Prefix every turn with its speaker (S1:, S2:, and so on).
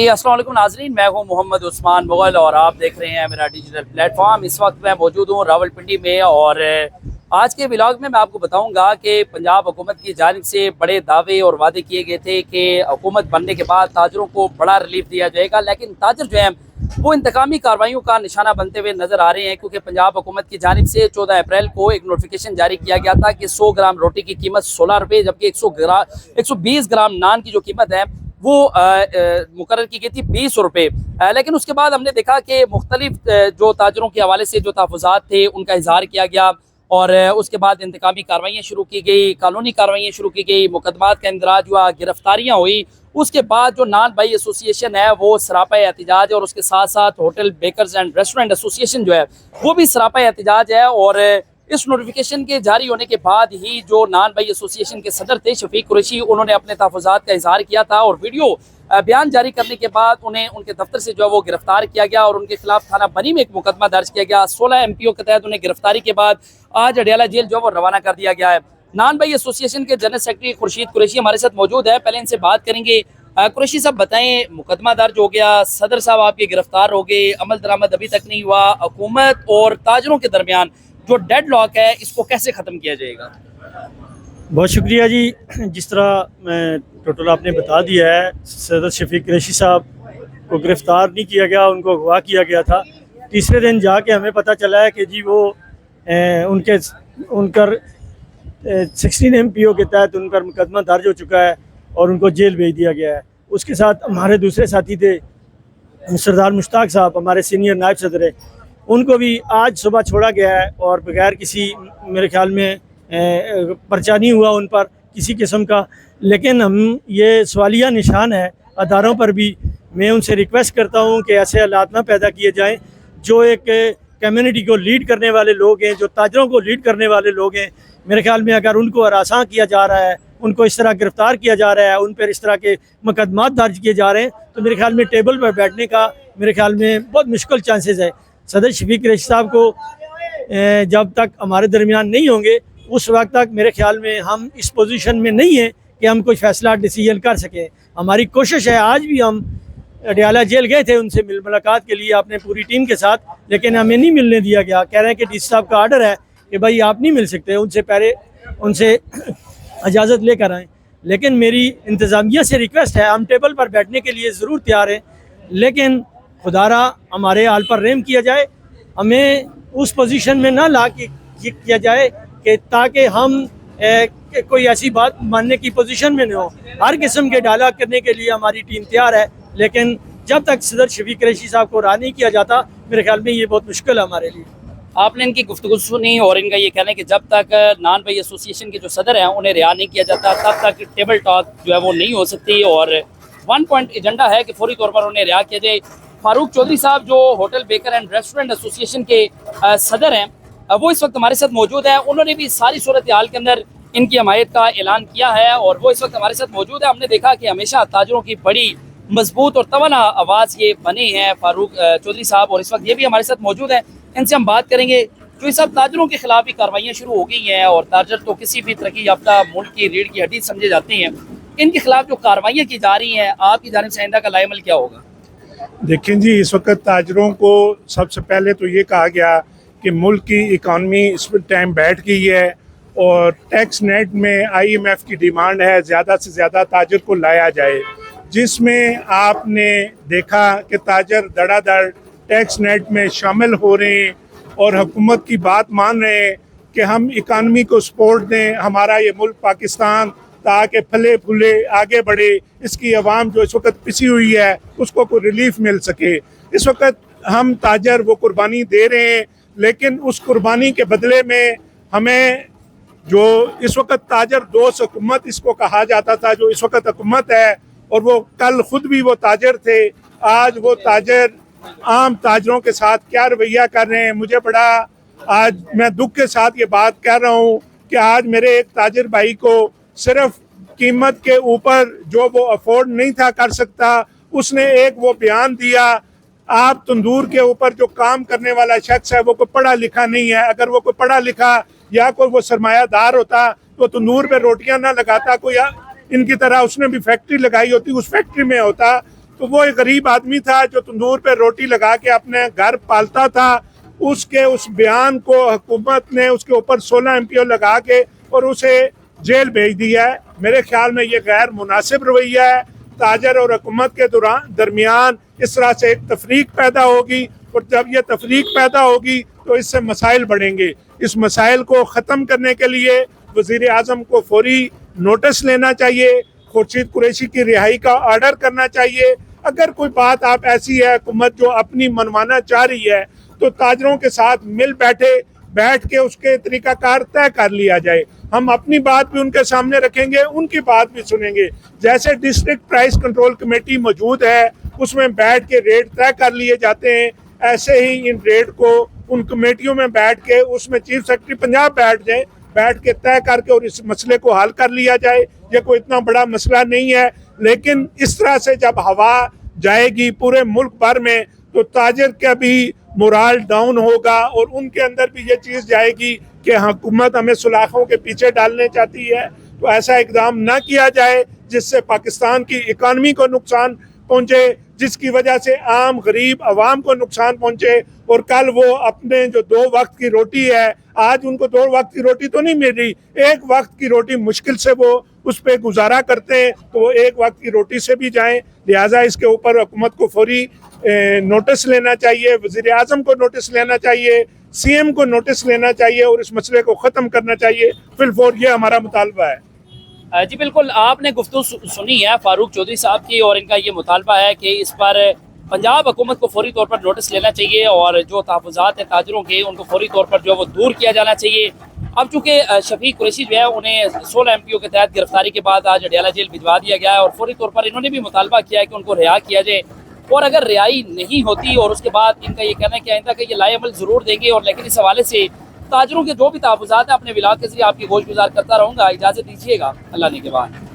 S1: अस्सलाम वालेकुम नाज़रीन, मैं हूं मोहम्मद उस्मान मुग़ल और आप देख रहे हैं मेरा डिजिटल प्लेटफॉर्म। इस वक्त मैं मौजूद हूं रावलपिंडी में और आज के व्लॉग में मैं आपको बताऊंगा कि पंजाब हुकूमत की जानिब से बड़े दावे और वादे किए गए थे कि हुकूमत बनने के बाद ताजरों को बड़ा रिलीफ दिया जाएगा, लेकिन ताजर जो हैं वो इंतकामी कार्रवाइयों का निशाना बनते हुए नजर आ रहे हैं, क्योंकि पंजाब हुकूमत की जानिब से 14 अप्रैल को एक नोटिफिकेशन जारी किया गया था कि 100 ग्राम रोटी की कीमत 16 रुपये, जबकि 120 ग्राम नान की जो कीमत है वो मुकर्रर की गई थी 20 रुपये। लेकिन उसके बाद हमने देखा कि मुख्तलिफ जो ताजरों के हवाले से जो तहफ़्फ़ुज़ात थे उनका इजहार किया गया और उसके बाद इंतकामी कार्रवाइयाँ शुरू की गई, कानूनी कार्रवाइयाँ शुरू की गई, मुकदमात का इंदराज हुआ, गिरफ्तारियाँ हुई। उसके बाद जो नान भाई एसोसिएशन है वो सरापा एहतजाज है और उसके साथ साथ hotel bakers and restaurant association जो है वो भी सरापा एहतजाज है। और इस नोटिफिकेशन के जारी होने के बाद ही जो नान भाई एसोसिएशन के सदर थे शफीक कुरैशी, उन्होंने अपने तहफ़्फ़ुज़ात का इजहार किया था और वीडियो बयान जारी करने के बाद उन्हें उनके दफ्तर से जो है वो गिरफ्तार किया गया और उनके खिलाफ थाना बनी में एक मुकदमा दर्ज किया गया। 16 MPO के तहत उन्हें गिरफ्तारी के बाद आज अडियाला जेल जो है वो रवाना कर दिया गया है। नान भाई एसोसिएशन के जनरल सेक्रेटरी खुर्शीद कुरैशी हमारे साथ मौजूद है, पहले इनसे बात करेंगे। कुरैशी साहब बताएं, मुकदमा दर्ज हो गया, सदर साहब आपके गिरफ्तार हो गए, अमल दरामद अभी तक नहीं हुआ, हुकूमत और ताजरों के दरमियान जो डेड लॉक है इसको कैसे ख़त्म किया जाएगा?
S2: बहुत शुक्रिया जी। जिस तरह मैं टोटल आपने बता दिया है, सदर शफीक कुरैशी साहब को गिरफ़्तार नहीं किया गया, उनको अगवा किया गया था। तीसरे दिन जाके हमें पता चला है कि जी वो उनकर 16 MPO के तहत उन पर मुकदमा दर्ज हो चुका है और उनको जेल भेज दिया गया है। उसके साथ हमारे दूसरे साथी थे सरदार मुश्ताक साहब, हमारे सीनियर नायब सदर है, उनको भी आज सुबह छोड़ा गया है और बगैर किसी, मेरे ख्याल में पर्चा नहीं हुआ उन पर किसी किस्म का। लेकिन हम ये सवालिया निशान है अदारों पर भी। मैं उनसे रिक्वेस्ट करता हूँ कि ऐसे हालात ना पैदा किए जाएं। जो एक कम्युनिटी को लीड करने वाले लोग हैं, जो ताजरों को लीड करने वाले लोग हैं, मेरे ख्याल में अगर उनको हरासा किया जा रहा है, उनको इस तरह गिरफ़्तार किया जा रहा है, उन पर इस तरह के मुकदमात दर्ज किए जा रहे हैं, तो मेरे ख्याल में टेबल पर बैठने का मेरे ख्याल में बहुत मुश्किल चांसेस है। सदर शफीक कुरैशी साहब को जब तक हमारे दरमियान नहीं होंगे उस वक्त तक मेरे ख्याल में हम इस पोजीशन में नहीं हैं कि हम कोई फैसला डिसीजन कर सकें। हमारी कोशिश है, आज भी हम अडियाला जेल गए थे उनसे मुलाकात के लिए अपने पूरी टीम के साथ, लेकिन हमें नहीं मिलने दिया गया। कह रहे हैं कि डी साहब का आर्डर है कि भाई आप नहीं मिल सकते, उनसे पहले उनसे इजाज़त लेकर आएँ। लेकिन मेरी इंतज़ामिया से रिक्वेस्ट है, हम टेबल पर बैठने के लिए ज़रूर तैयार हैं, लेकिन खुदारा हमारे हाल पर रहम किया जाए, हमें उस पोजीशन में ना ला के किया जाए कि ताकि हम कोई ऐसी बात मानने की पोजीशन में न हो। हर किस्म के डायलॉग करने के लिए हमारी टीम तैयार है, लेकिन जब तक सदर शफीक कुरैशी साहब को रहा नहीं किया जाता मेरे ख्याल में ये बहुत मुश्किल है हमारे लिए।
S1: आपने इनकी गुफ्तगू सुनी और इनका ये कहना है कि जब तक नान भाई एसोसिएशन के जो सदर हैं उन्हें रिहा नहीं किया जाता तब तक टेबल टॉक जो है वो नहीं हो सकती और 1 पॉइंट एजेंडा है कि फौरी तौर पर उन्हें रिहा किया जाए। फारूक चौधरी साहब जो hotel baker and restaurant association के सदर हैं वो इस वक्त हमारे साथ मौजूद है। उन्होंने भी सारी सूरत हाल के अंदर इनकी हमायत का ऐलान किया है और वो इस वक्त हमारे साथ मौजूद है। हमने देखा कि हमेशा ताजरों की बड़ी मजबूत और तवाना आवाज़ ये बने हैं फारूक चौधरी साहब, और इस वक्त ये भी हमारे साथ मौजूद है। इनसे हम बात करेंगे। चौधरी साहब, ताजरों के खिलाफ भी कार्रवाइयाँ शुरू हो गई हैं और ताजर तो किसी भी तरक्की याफ्ता मुल्क की रीढ़ की हड्डी समझे जाते हैं, इनके खिलाफ जो कार्रवाइयाँ की जा रही हैं आपकी जानिब से आइंदा का लाएमल क्या होगा?
S3: देखें जी, इस वक्त ताजरों को सबसे पहले तो ये कहा गया कि मुल्क की इकानमी इस टाइम बैठ गई है और टैक्स नेट में IMF की डिमांड है ज़्यादा से ज़्यादा ताजर को लाया जाए, जिसमें आपने देखा कि ताजर धड़ाधड़ टैक्स नेट में शामिल हो रहे हैं और हुकूमत की बात मान रहे हैं कि हम इकानमी को सपोर्ट दें, हमारा ये मुल्क पाकिस्तान ताकि फले फूले आगे बढ़े, इसकी आवाम जो इस वक्त पिसी हुई है उसको कोई रिलीफ मिल सके। इस वक्त हम ताजर वो कुर्बानी दे रहे हैं, लेकिन उस कुर्बानी के बदले में हमें जो इस वक्त ताजर दोस्त हुकूमत इसको कहा जाता था, जो इस वक्त हुकूमत है, और वो कल खुद भी वो ताजर थे, आज वो ताजर आम ताजरों के साथ क्या रवैया कर रहे हैं। मुझे बड़ा आज मैं दुख के साथ ये बात कह रहा हूँ कि आज मेरे एक ताजर भाई को सिर्फ कीमत के ऊपर जो वो अफोर्ड नहीं था कर सकता, उसने एक वो बयान दिया। आप तंदूर के ऊपर जो काम करने वाला शख्स है वो कोई पढ़ा लिखा नहीं है। अगर वो कोई पढ़ा लिखा या कोई वो सरमायादार होता तो तंदूर पे रोटियां ना लगाता, कोई इनकी तरह उसने भी फैक्ट्री लगाई होती, उस फैक्ट्री में होता। तो वो एक गरीब आदमी था जो तंदूर पे रोटी लगा के अपने घर पालता था। उसके उस बयान को हुकूमत ने उसके ऊपर 16 MPO लगा के और उसे जेल भेज दिया है। मेरे ख्याल में ये गैर मुनासिब रवैया है। ताजर और हुकूमत के दरमियान इस तरह से एक तफरीक पैदा होगी, और जब ये तफरीक पैदा होगी तो इससे मसाइल बढ़ेंगे। इस मसाइल को ख़त्म करने के लिए वज़ीर आज़म को फौरी नोटिस लेना चाहिए, खुर्शीद कुरैशी की रिहाई का ऑर्डर करना चाहिए। अगर कोई बात आप ऐसी है हुकूमत जो अपनी मनवाना चाह रही है, तो ताजरों के साथ बैठ के उसके तरीकाकार तय कर लिया जाए। हम अपनी बात भी उनके सामने रखेंगे, उनकी बात भी सुनेंगे। जैसे डिस्ट्रिक्ट प्राइस कंट्रोल कमेटी मौजूद है, उसमें बैठ के रेट तय कर लिए जाते हैं, ऐसे ही इन रेट को उन कमेटियों में बैठ के उसमें चीफ सेक्रेटरी पंजाब बैठ के तय करके और इस मसले को हल कर लिया जाए। ये कोई इतना बड़ा मसला नहीं है, लेकिन इस तरह से जब हवा जाएगी पूरे मुल्क भर में, तो ताजिर का भी मोराल डाउन होगा और उनके अंदर भी ये चीज़ जाएगी कि हुकूमत हमें सुलाखों के पीछे डालने चाहती है। तो ऐसा इकदाम ना किया जाए जिससे पाकिस्तान की इकानमी को नुकसान पहुँचे, जिसकी वजह से आम गरीब आवाम को नुकसान पहुँचे। और कल वो अपने जो 2 वक्त की रोटी है, आज उनको 2 वक्त की रोटी तो नहीं मिल रही, 1 वक्त की रोटी मुश्किल से वो उस पर गुजारा करते हैं, तो वो 1 वक्त की रोटी से भी जाएं। लिहाजा इसके ऊपर हुकूमत को फौरी नोटिस लेना चाहिए, वज़ीर आज़म को नोटिस लेना चाहिए, CM को नोटिस लेना चाहिए और इस मसले को ख़त्म करना चाहिए। फिलफौर ये हमारा मुतालबा है।
S1: जी बिल्कुल, आपने गुफ्तगू सुनी है फारूक चौधरी साहब की, और इनका ये मुतालबा है कि इस पर पंजाब हुकूमत को फौरी तौर पर नोटिस लेना चाहिए और जो तहफ़्फ़ुज़ात हैं ताजरों के, उनको फौरी तौर पर जो है वो दूर किया जाना चाहिए। अब चूँकि शफीक कुरैशी जो है उन्हें 16 MPO के तहत गिरफ्तारी के बाद आज अडयाला जेल भिजवा दिया गया है, और फौरी तौर पर इन्होंने भी मुतालबा किया है कि उनको रिहा किया जाए। और अगर रिहाई नहीं होती और उसके बाद इनका ये कहना है कि आइंदा का ये लाएअमल ज़रूर देंगे, और लेकिन इस हवाले से ताजरों के जो भी तहफ़्फ़ुज़ात हैं अपने विलाग के ज़रिए आपकी गोश गुजार करता रहूँगा। इजाज़त दीजिएगा, अल्लाह ने के बाद।